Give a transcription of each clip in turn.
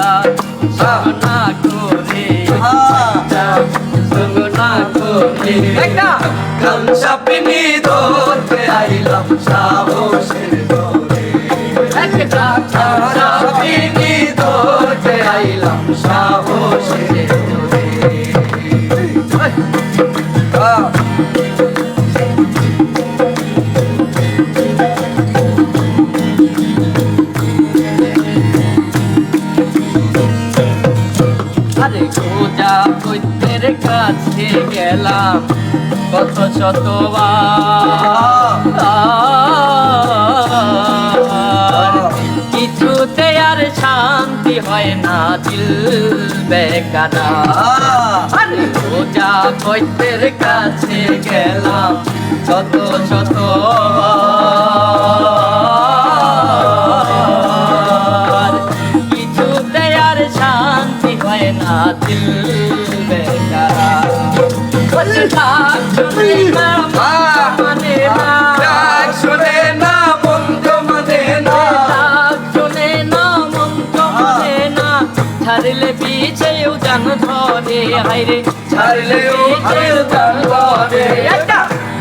সঙ্গনা করে সঙ্গনা করে একটা কাল সাপিনি ধরতে আইলাম সাহসের ধরে একটা কাল সাপিনি ধরতে আইলাম সাহসের ধরে আরে খোঁজা বৈদ্যের কাছে গেলাম কত শতবার কিছুতে আর শান্তি হয় না দিল বেকারা আরে খোঁজা বৈদ্যের কাছে গেলাম কত শতবার কিছুতে আর শান্তি হয় না দিল বেকারা ডাক শুনে না মানে না ডাক শুনে না মন্দ মানে না ডাক শুনে না মন্ত্র মানে না ছাড়লে পিছেও জান ধরে হাইরে ছাড়লেও হাল জান ধরে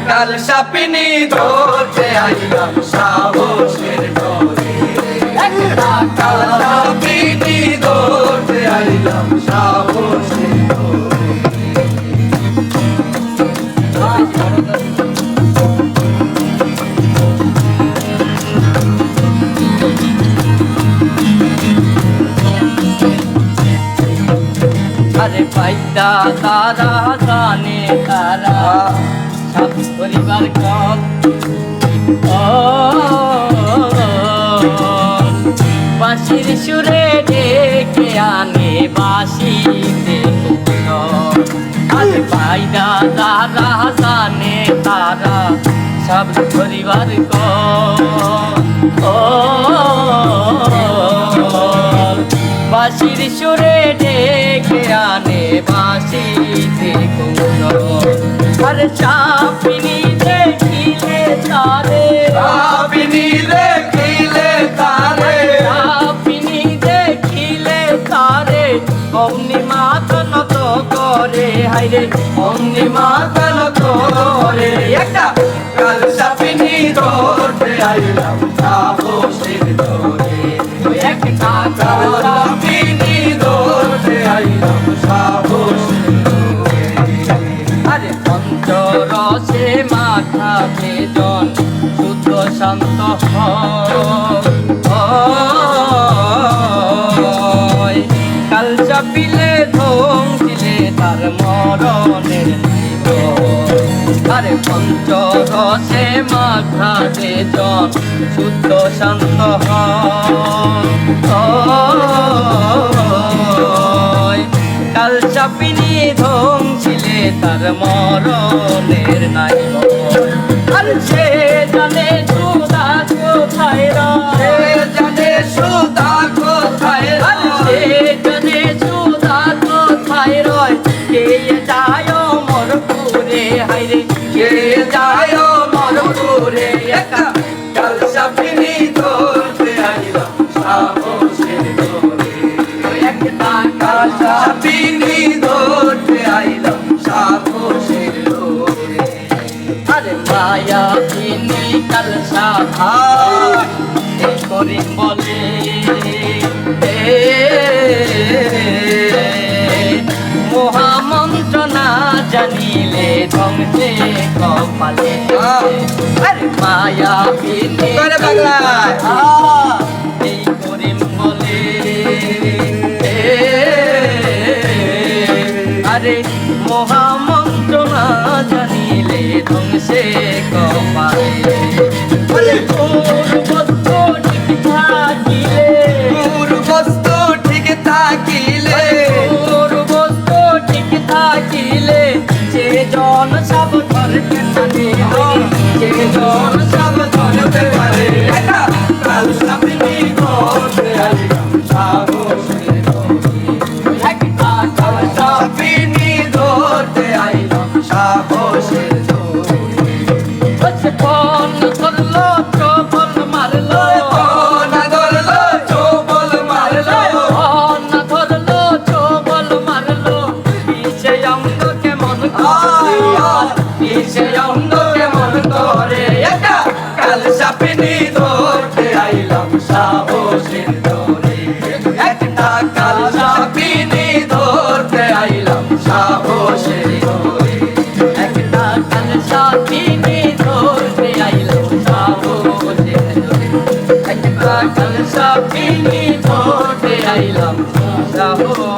কাল সাপিনি ধরতে আইলাম সাহসের ধরে কাল সাপিনি ধরতে আইলাম সাহসের ধরে আরে পাইতা তারা জানে তারা সব পরিবার কম বাঁশির সুরে ডেকে আনে বাঁশিতে আরে পাইতা তারা জানে তারা সব পরিবার কম বাঁশির সুরে ডেকে আনে বাঁশিতে আরে চাপিনি দেখিলে তারে সাপিনি দেখিলে তারে চাপিনি দেখিলে তারে অমনি মাথা নত করে হাইরে অমনি মাথা নত করে একটা কাল সাপিনি ধরতে আইলাম সাহসের ধরে একটা কাল সাপিনি ধরতে আইলাম সাহসের ধরে আরে পঞ্চরসে মাথা বেজন শুদ্ধ শান্ত হয় কাল চাপিলে ধমকিলে তার মরণের নাইব আরে পঞ্চরসে মাথা বেজন শুদ্ধ শান্ত হয় কাল চাপিনি ধমছিলে তার মরণের নাই আর সে জানে সুদা কোথায় সে জানে সুদা কোথায় আর সে জানে সুদা কোথায় রয় কে যায় মরপুরে হাইরে কে যায় মরপুরে একটা কাল সাপিনি ধরতে আইলাম সাহসের ধরে একটা কাল সাপিনি ধরতে আইলাম সাহসের ধরে আরে মায়া তিনি কাল সাধা করিম বলে মহামন্ত্র না জানিলে ধ্বংসে কপালে আরে মায়া তিনি এই করিম বলে আরে মহামন্ত্র না জানিলে ধ্বংসে কপালে পূর্বত্ব ঠিক থাকিলে পূর্বস্থ ঠিক থাকিলে পূর্বত্ব ঠিক থাকিলে যে জন সব ধরতে পারে যে জন সব ধরতে পারে কাল সাপিনি ধরতে আইলাম সাহসের ধরে একটা কাল সাপিনি ধরতে আইলাম সাহসের ধরে ফোন ধরলো প্রবল মারলো না ধরলো চোবল মারলো কাল সাপিনি ঠোঁটে আইলাম সাহস